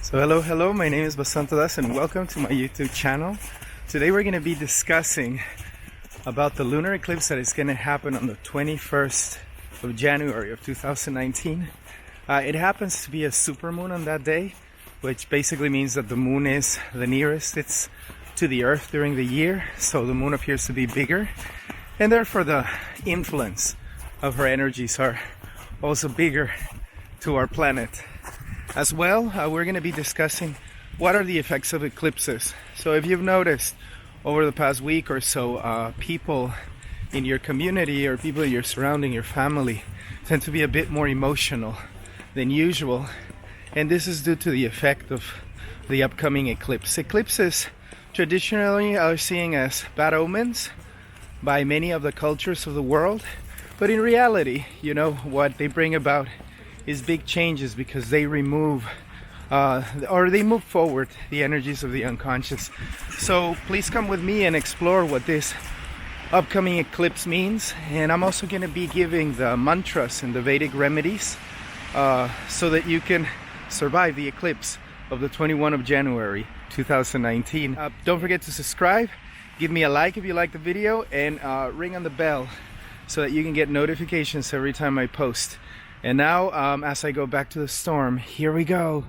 So hello, my name is Vasanta and welcome to my YouTube channel. Today we're going to be discussing about the lunar eclipse that is going to happen on the 21st of January of 2019. It happens to be a supermoon on that day, which basically means that the moon is the nearest it's to the earth during the year, so the moon appears to be bigger, and therefore the influence of her energies are also bigger to our planet. As well, we're going to be discussing what are the effects of eclipses. So if you've noticed over the past week or so, people in your community or people in your surrounding, your family, tend to be a bit more emotional than usual. And this is due to the effect of the upcoming eclipse. Eclipses traditionally are seen as bad omens by many of the cultures of the world. But in reality, what they bring about is big changes because they remove or they move forward the energies of the unconscious. So please come with me and explore what this upcoming eclipse means. And I'm also going to be giving the mantras and the Vedic remedies so that you can survive the eclipse of the 21st of January 2019. Don't forget to subscribe, give me a like if you like the video, and ring on the bell so that you can get notifications every time I post. And now, as I go back to the storm, here we go.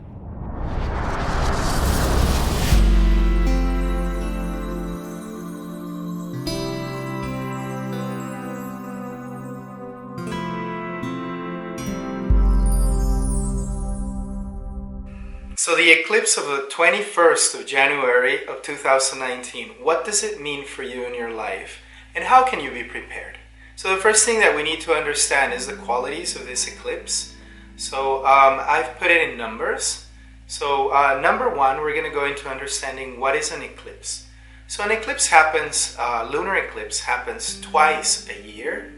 So the eclipse of the 21st of January of 2019, what does it mean for you in your life? And how can you be prepared? So the first thing that we need to understand is the qualities of this eclipse. So I've put it in numbers. So number one, we're going to go into understanding what is an eclipse. So an eclipse happens, lunar eclipse happens twice a year.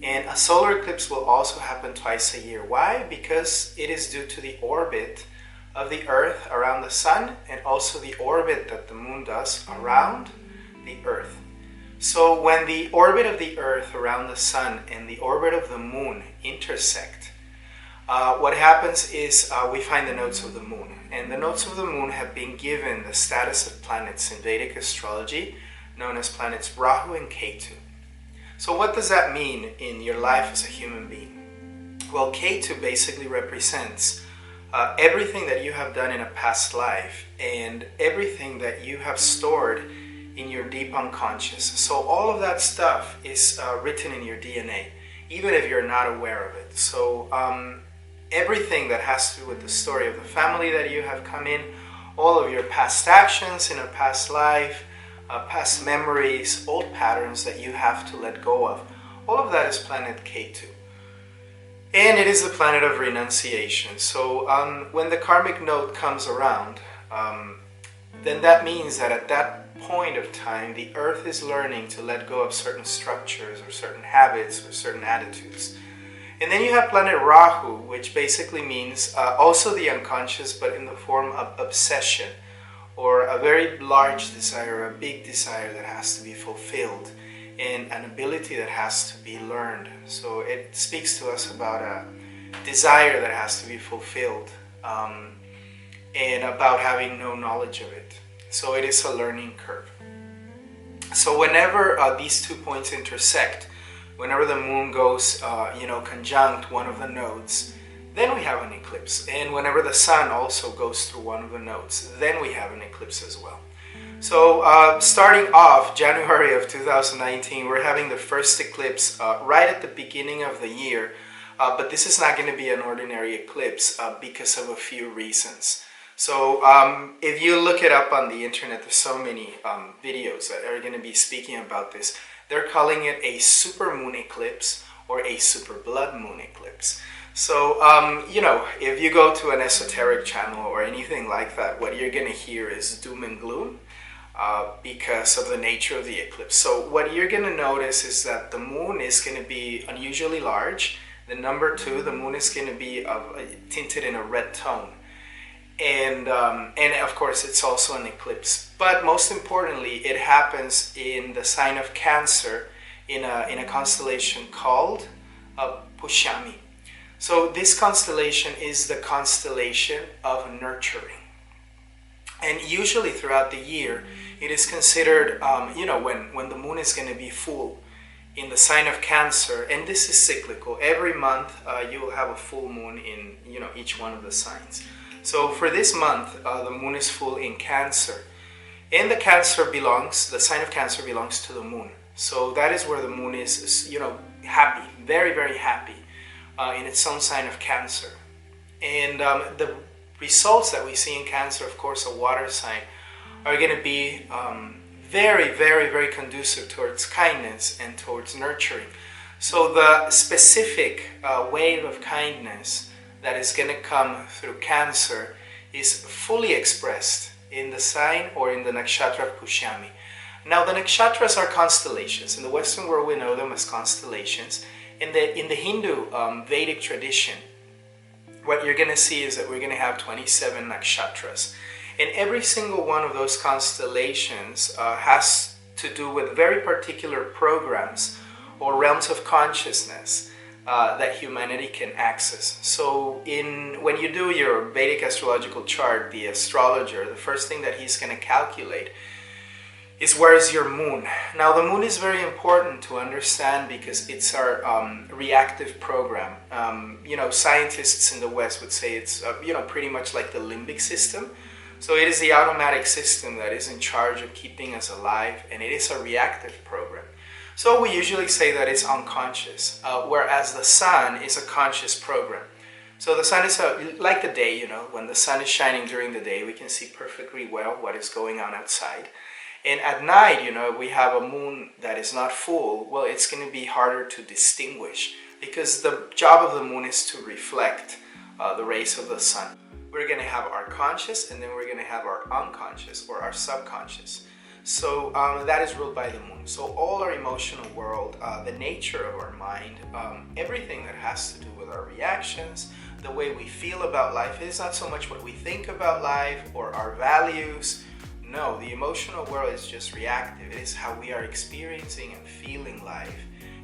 And a solar eclipse will also happen twice a year. Why? Because it is due to the orbit of the Earth around the Sun and also the orbit that the Moon does around the Earth. So when the orbit of the Earth around the Sun and the orbit of the Moon intersect, what happens is we find the nodes of the Moon. And the nodes of the Moon have been given the status of planets in Vedic astrology, known as planets Rahu and Ketu. So what does that mean in your life as a human being? Well, Ketu basically represents everything that you have done in a past life and everything that you have stored in your deep unconscious. So all of that stuff is written in your DNA, even if you're not aware of it. So everything that has to do with the story of the family that you have come in, all of your past actions in a past life, past memories, old patterns that you have to let go of, all of that is planet Ketu. And it is the planet of renunciation. So when the karmic node comes around, then that means that at that point of time, the Earth is learning to let go of certain structures or certain habits or certain attitudes. And then you have planet Rahu, which basically means also the unconscious, but in the form of obsession or a very large desire, a big desire that has to be fulfilled, and an ability that has to be learned. So it speaks to us about a desire that has to be fulfilled and about having no knowledge of it. So it is a learning curve. So whenever these 2 points intersect, whenever the moon goes, conjunct one of the nodes, then we have an eclipse. And whenever the sun also goes through one of the nodes, then we have an eclipse as well. So starting off January of 2019, we're having the first eclipse right at the beginning of the year. But this is not going to be an ordinary eclipse because of a few reasons. So if you look it up on the internet, there's so many videos that are going to be speaking about this. They're calling it a supermoon eclipse or a super blood moon eclipse. So, if you go to an esoteric channel or anything like that, what you're going to hear is doom and gloom because of the nature of the eclipse. So what you're going to notice is that the moon is going to be unusually large. The number 2, the moon is going to be tinted in a red tone. And of course it's also an eclipse, but most importantly it happens in the sign of Cancer in a constellation called Pushami. So this constellation is the constellation of nurturing. And usually throughout the year, it is considered, when the moon is going to be full in the sign of Cancer, and this is cyclical. Every month you will have a full moon in each one of the signs. So for this month, the moon is full in Cancer. And the sign of Cancer belongs to the moon. So that is where the moon is, happy, very, very happy in its own sign of Cancer. And the results that we see in Cancer, of course, a water sign, are going to be very, very, very conducive towards kindness and towards nurturing. So the specific wave of kindness that is going to come through Cancer is fully expressed in the sign or in the nakshatra of Pushyami. Now the nakshatras are constellations. In the Western world we know them as constellations. In the Hindu Vedic tradition, what you're going to see is that we're going to have 27 nakshatras. And every single one of those constellations has to do with very particular programs or realms of consciousness that humanity can access. So when you do your Vedic astrological chart, the astrologer, the first thing that he's going to calculate is where is your moon. Now the moon is very important to understand because it's our reactive program. Scientists in the West would say it's pretty much like the limbic system. So it is the automatic system that is in charge of keeping us alive, and it is a reactive program. So we usually say that it's unconscious, whereas the sun is a conscious program. So the sun is like the day, when the sun is shining during the day, we can see perfectly well what is going on outside. And at night, we have a moon that is not full, well, it's going to be harder to distinguish because the job of the moon is to reflect the rays of the sun. We're going to have our conscious, and then we're going to have our unconscious or our subconscious. So that is ruled by the moon. So all our emotional world, the nature of our mind, everything that has to do with our reactions, the way we feel about life, it is not so much what we think about life or our values. No, the emotional world is just reactive. It is how we are experiencing and feeling life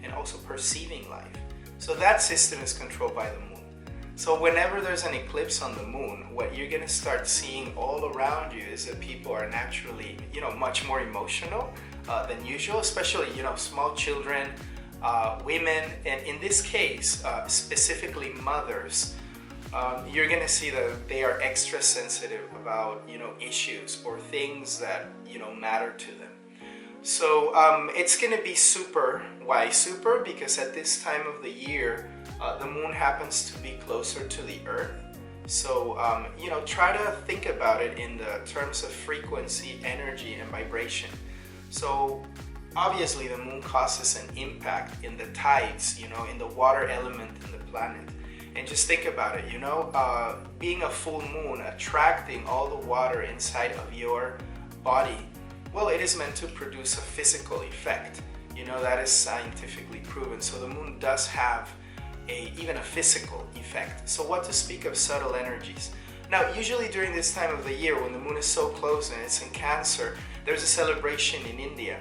and also perceiving life. So that system is controlled by the moon. So whenever there's an eclipse on the moon, what you're going to start seeing all around you is that people are naturally, much more emotional than usual, especially, small children, women, and in this case, specifically mothers. You're going to see that they are extra sensitive about, issues or things that, matter to them. So it's going to be super. Why super? Because at this time of the year, the moon happens to be closer to the earth. So, try to think about it in the terms of frequency, energy, and vibration. So, obviously, the moon causes an impact in the tides, in the water element in the planet. And just think about it, being a full moon, attracting all the water inside of your body, well, it is meant to produce a physical effect. That is scientifically proven. So the moon does have even a physical effect. So what to speak of subtle energies? Now, usually during this time of the year, when the moon is so close and it's in Cancer, there's a celebration in India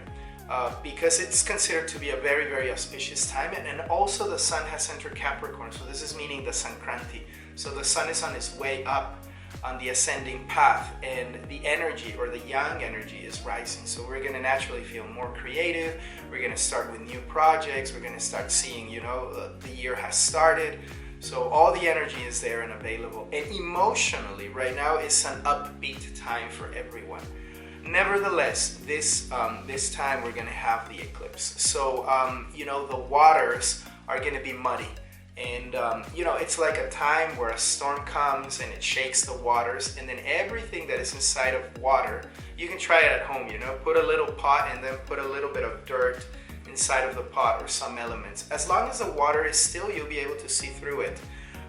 because it's considered to be a very, very auspicious time. And also the sun has entered Capricorn. So this is meaning the Sankranti. So the sun is on its way up on the ascending path, and the energy or the yang energy is rising. So we're going to naturally feel more creative. We're going to start with new projects. We're going to start seeing, the year has started. So all the energy is there and available. And emotionally, right now is an upbeat time for everyone. Nevertheless, this time we're going to have the eclipse. So, the waters are going to be muddy. And, it's like a time where a storm comes and it shakes the waters, and then everything that is inside of water, you can try it at home, put a little pot and then put a little bit of dirt inside of the pot or some elements. As long as the water is still, you'll be able to see through it.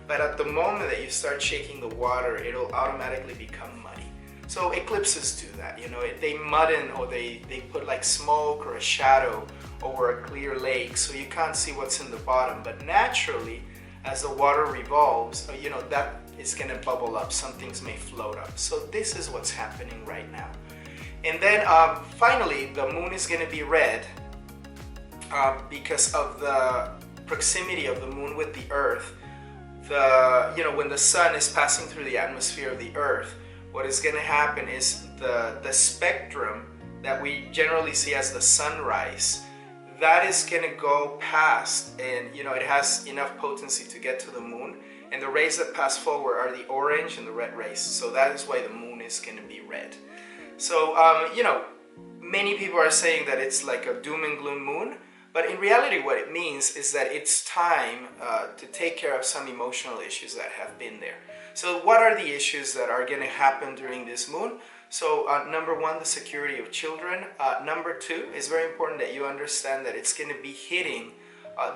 But at the moment that you start shaking the water, it'll automatically become muddy. So eclipses do that, they mudden or they put like smoke or a shadow over a clear lake, so you can't see what's in the bottom. But naturally, as the water revolves, that is going to bubble up. Some things may float up. So this is what's happening right now. And then finally, the moon is going to be red because of the proximity of the moon with the earth. When the sun is passing through the atmosphere of the earth, what is going to happen is the spectrum that we generally see as the sunrise, that is going to go past, and it has enough potency to get to the moon, and the rays that pass forward are the orange and the red rays. So that is why the moon is going to be red. So many people are saying that it's like a doom and gloom moon, but in reality what it means is that it's time to take care of some emotional issues that have been there. So what are the issues that are going to happen during this moon? So number one, the security of children. Number two, is very important that you understand that it's going to be hitting,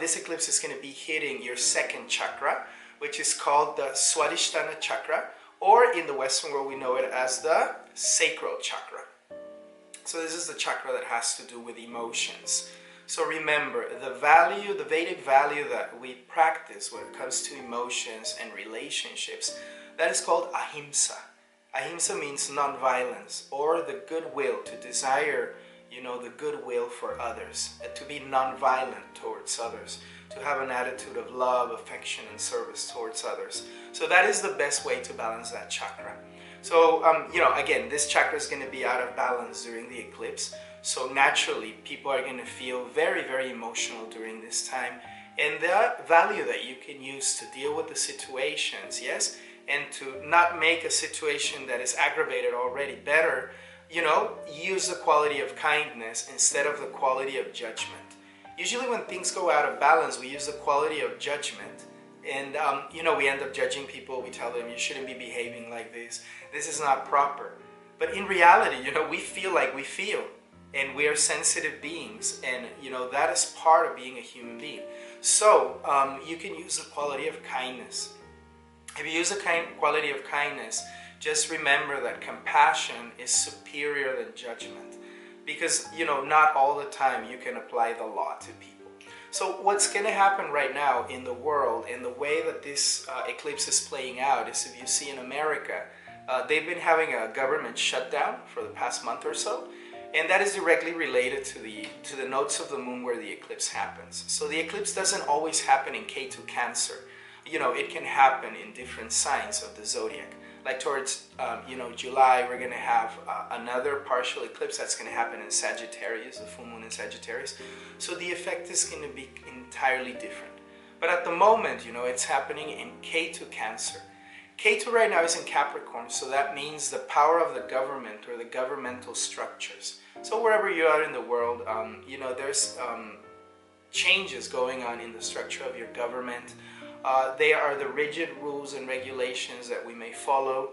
this eclipse is going to be hitting your second chakra, which is called the Swadhishthana Chakra, or in the Western world we know it as the sacral chakra. So this is the chakra that has to do with emotions. So remember, the Vedic value that we practice when it comes to emotions and relationships, that is called ahimsa. Ahimsa means non-violence, or the goodwill, to desire, the goodwill for others, to be non-violent towards others, to have an attitude of love, affection, and service towards others. So that is the best way to balance that chakra. So, again, this chakra is going to be out of balance during the eclipse. So naturally, people are going to feel very, very emotional during this time. And the value that you can use to deal with the situations, yes, and to not make a situation that is aggravated already better, use the quality of kindness instead of the quality of judgment. Usually when things go out of balance, we use the quality of judgment. And, we end up judging people. We tell them, you shouldn't be behaving like this. This is not proper. But in reality, we feel like we feel. And we are sensitive beings. And, that is part of being a human being. So, you can use the quality of kindness. If you use the quality of kindness, just remember that compassion is superior than judgment. Because, not all the time you can apply the law to people. So what's going to happen right now in the world, and the way that this eclipse is playing out, is if you see in America, they've been having a government shutdown for the past month or so, and that is directly related to the nodes of the moon where the eclipse happens. So the eclipse doesn't always happen in K2 Cancer. It can happen in different signs of the zodiac. Like towards, July, we're going to have another partial eclipse that's going to happen in Sagittarius, the full moon in Sagittarius. So the effect is going to be entirely different. But at the moment, it's happening in K2 Cancer. K2 right now is in Capricorn, so that means the power of the government or the governmental structures. So wherever you are in the world, there's changes going on in the structure of your government. They are the rigid rules and regulations that we may follow.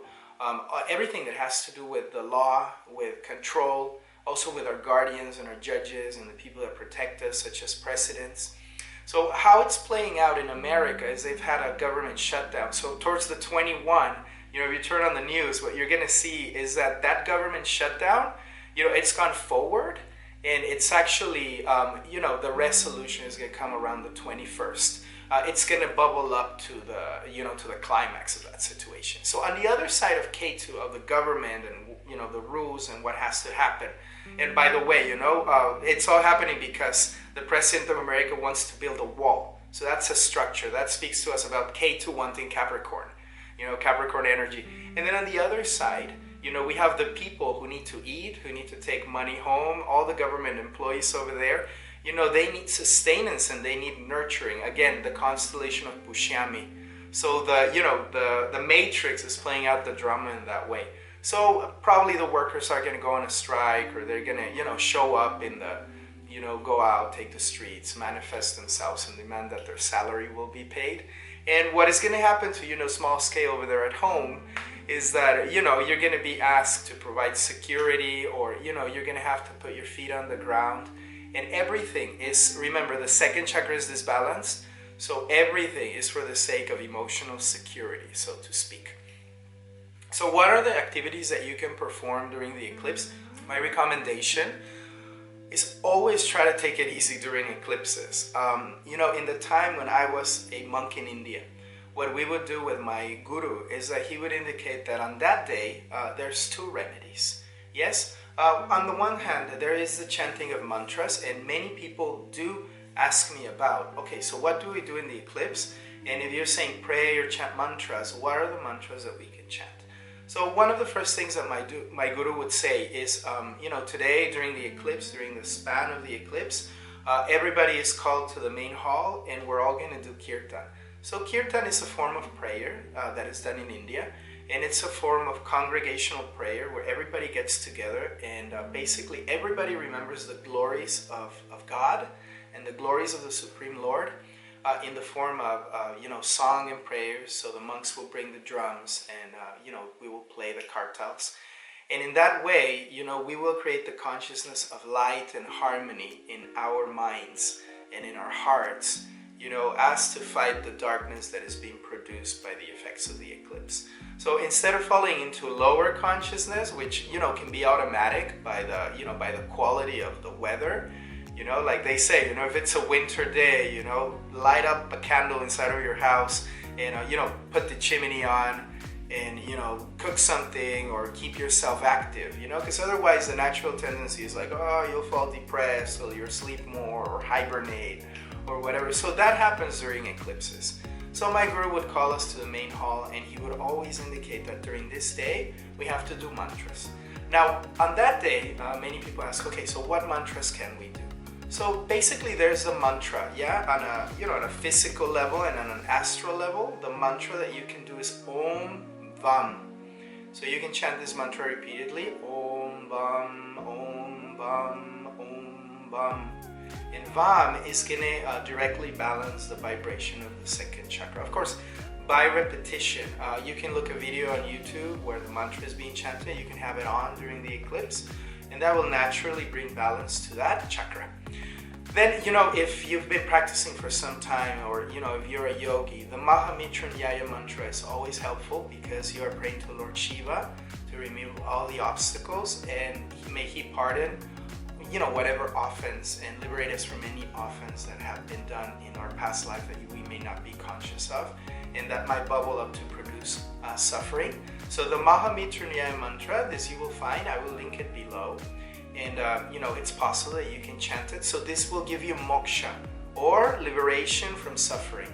Everything that has to do with the law, with control, also with our guardians and our judges and the people that protect us, such as presidents. So how it's playing out in America is they've had a government shutdown. So towards the 21, if you turn on the news, what you're going to see is that government shutdown, it's gone forward. And it's actually, the resolution is going to come around the 21st. It's going to bubble up to the climax of that situation. So on the other side of K2, of the government and, the rules and what has to happen. And by the way, it's all happening because the President of America wants to build a wall. So that's a structure. That speaks to us about K2 wanting Capricorn, Capricorn energy. And then on the other side, we have the people who need to eat, who need to take money home, all the government employees over there. They need sustenance and they need nurturing. Again, the constellation of Pushyami. So the matrix is playing out the drama in that way. So probably the workers are going to go on a strike, or they're going to, show up in the, go out, take the streets, manifest themselves and demand that their salary will be paid. And what is going to happen to, small scale over there at home is that, you're going to be asked to provide security, or, you're going to have to put your feet on the ground. And everything is, remember, the second chakra is disbalanced, so everything is for the sake of emotional security, so to speak. So what are the activities that you can perform during the eclipse? My recommendation is always try to take it easy during eclipses. In the time when I was a monk in India, what we would do with my guru is that he would indicate that on that day, there's two remedies. Yes? On the one hand, there is the chanting of mantras, and many people do ask me about, okay, so what do we do in the eclipse? And if you're saying pray or chant mantras, what are the mantras that we can chant? So one of the first things that my guru would say is, today during the eclipse, during the span of the eclipse, everybody is called to the main hall and we're all going to do kirtan. So kirtan is a form of prayer that is done in India, and it's a form of congregational prayer where everybody gets together and basically everybody remembers the glories of God and the glories of the Supreme Lord in the form of song and prayers. So the monks will bring the drums and we will play the kartals. And in that way, we will create the consciousness of light and harmony in our minds and in our hearts, as to fight the darkness that is being produced by the effects of the eclipse. So instead of falling into lower consciousness, which, can be automatic by the quality of the weather, like they say, if it's a winter day, light up a candle inside of your house and, put the chimney on and, cook something or keep yourself active, because otherwise the natural tendency is like, oh, you'll fall depressed or you'll sleep more or hibernate or whatever. So that happens during eclipses. So my guru would call us to the main hall and he would always indicate that during this day we have to do mantras. Now on that day, many people ask, okay, so what mantras can we do? So basically there's a mantra, on a physical level and on an astral level. The mantra that you can do is OM VAM. So you can chant this mantra repeatedly, OM VAM, OM VAM, OM VAM. And VAM is going to directly balance the vibration of the second chakra. Of course, by repetition, you can look a video on YouTube where the mantra is being chanted. You can have it on during the eclipse, and that will naturally bring balance to that chakra. Then, if you've been practicing for some time, or, if you're a yogi, the Maha Mantra is always helpful because you are praying to Lord Siva to remove all the obstacles, and may he pardon whatever offense and liberate us from any offense that have been done in our past life that we may not be conscious of and that might bubble up to produce suffering. So the Maha Mantra, this you will find, I will link it below, and it's possible that you can chant it. So this will give you moksha or liberation from suffering.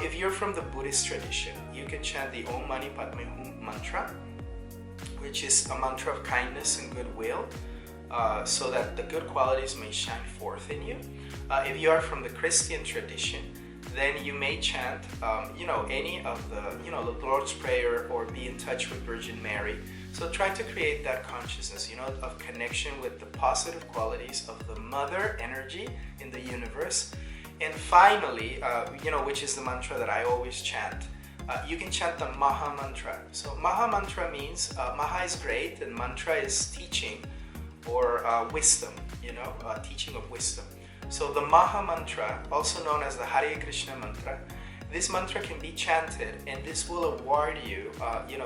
If you're from the Buddhist tradition, you can chant the Om Mani Padme Hum mantra, which is a mantra of kindness and goodwill. So that the good qualities may shine forth in you. If you are from the Christian tradition, then you may chant, any of the Lord's Prayer or be in touch with Virgin Mary. So try to create that consciousness, of connection with the positive qualities of the mother energy in the universe. And finally, which is the mantra that I always chant, you can chant the Maha Mantra. So Maha Mantra means, Maha is great and Mantra is teaching or wisdom, teaching of wisdom. So the Maha Mantra, also known as the Hare Krishna mantra, this mantra can be chanted and this will award you,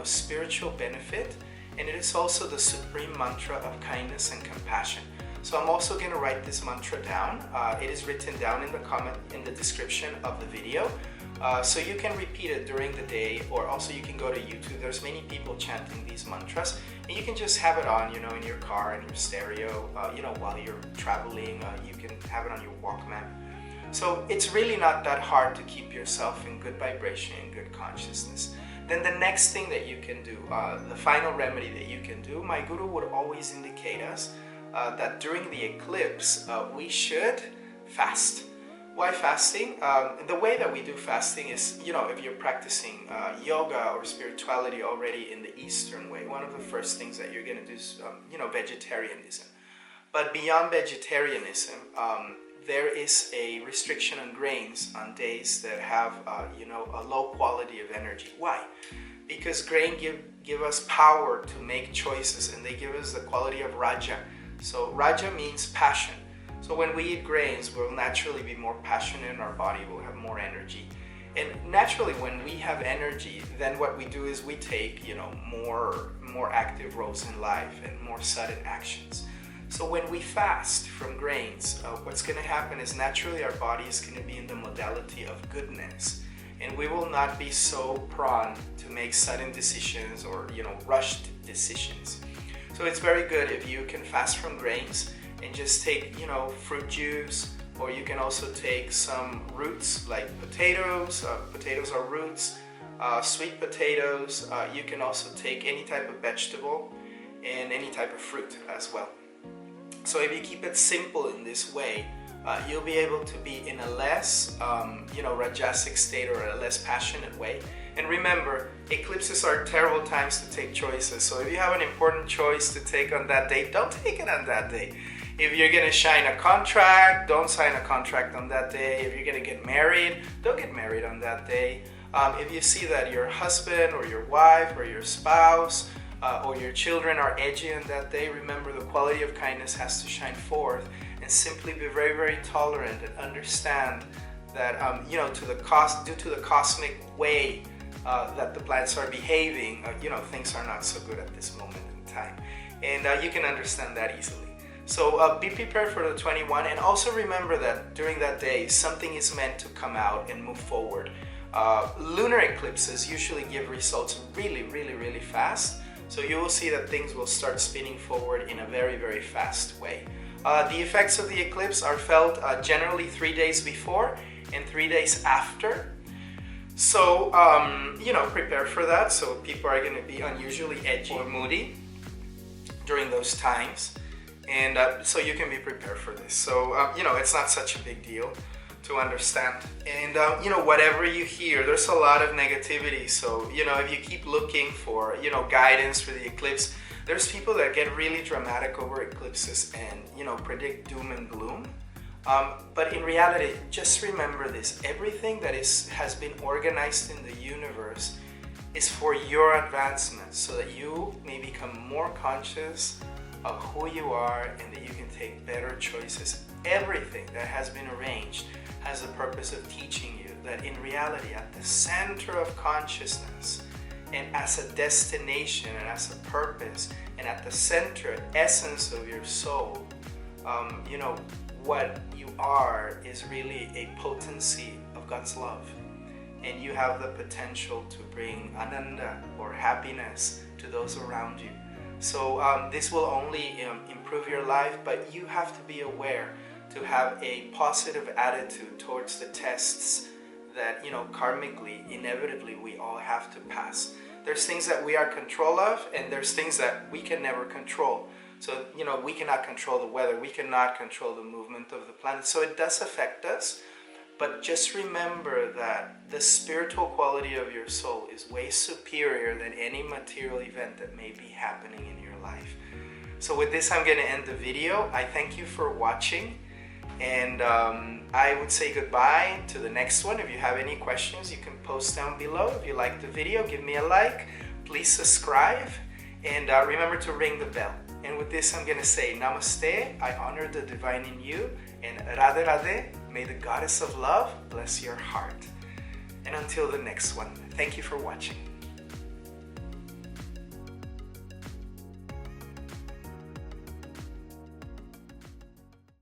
spiritual benefit, and it is also the supreme mantra of kindness and compassion. So I'm also going to write this mantra down. It is written down in the description of the video. So you can repeat it during the day, or also you can go to YouTube. There's many people chanting these mantras, and you can just have it on, in your car and your stereo, while you're traveling. You can have it on your Walkman. So it's really not that hard to keep yourself in good vibration and good consciousness. Then the next thing that you can do, the final remedy that you can do, my guru would always indicate us that during the eclipse, we should fast. Why fasting? The way that we do fasting is, if you're practicing yoga or spirituality already in the Eastern way, one of the first things that you're going to do is, vegetarianism. But beyond vegetarianism, there is a restriction on grains on days that have, a low quality of energy. Why? Because grain give us power to make choices, and they give us the quality of Raja. So Raja means passion. So when we eat grains, we'll naturally be more passionate in our body, we'll have more energy. And naturally, when we have energy, then what we do is we take, more active roles in life and more sudden actions. So when we fast from grains, what's going to happen is naturally our body is going to be in the modality of goodness. And we will not be so prone to make sudden decisions or, rushed decisions. So it's very good if you can fast from grains and just take, fruit juice, or you can also take some roots like potatoes. Potatoes are roots. sweet potatoes. You can also take any type of vegetable and any type of fruit as well. So if you keep it simple in this way, you'll be able to be in a less, rajasic state or a less passionate way. And remember, eclipses are terrible times to take choices. So if you have an important choice to take on that day, don't take it on that day. If you're going to sign a contract, don't sign a contract on that day. If you're going to get married, don't get married on that day. If you see that your husband or your wife or your spouse or your children are edgy on that day, remember the quality of kindness has to shine forth, and simply be very, very tolerant and understand that, due to the cosmic way that the planets are behaving, things are not so good at this moment in time. And you can understand that easily. So be prepared for the 21, and also remember that during that day, something is meant to come out and move forward. Lunar eclipses usually give results really, really, really fast. So you will see that things will start spinning forward in a very, very fast way. The effects of the eclipse are felt generally 3 days before and 3 days after. So, prepare for that. So people are going to be unusually edgy or moody during those times. And so you can be prepared for this. So, it's not such a big deal to understand. And, whatever you hear, there's a lot of negativity. So, if you keep looking for, guidance for the eclipse, there's people that get really dramatic over eclipses and, predict doom and gloom. But in reality, just remember this. Everything that has been organized in the universe is for your advancement, so that you may become more conscious of who you are and that you can take better choices. Everything that has been arranged has the purpose of teaching you that in reality, at the center of consciousness and as a destination and as a purpose and at the center, essence of your soul, what you are is really a potency of God's love. And you have the potential to bring ananda or happiness to those around you. So this will only improve your life, but you have to be aware to have a positive attitude towards the tests that, karmically, inevitably, we all have to pass. There's things that we are in control of, and there's things that we can never control. So, we cannot control the weather, we cannot control the movement of the planet. So it does affect us, but just remember that the spiritual quality of your soul is way superior than any material event that may be happening in your life. So with this, I'm going to end the video. I thank you for watching, and I would say goodbye to the next one. If you have any questions, you can post down below. If you like the video, give me a like, please subscribe, and remember to ring the bell. And with this, I'm going to say Namaste, I honor the divine in you, and Radhe Radhe, may the goddess of love bless your heart. And until the next one, thank you for watching.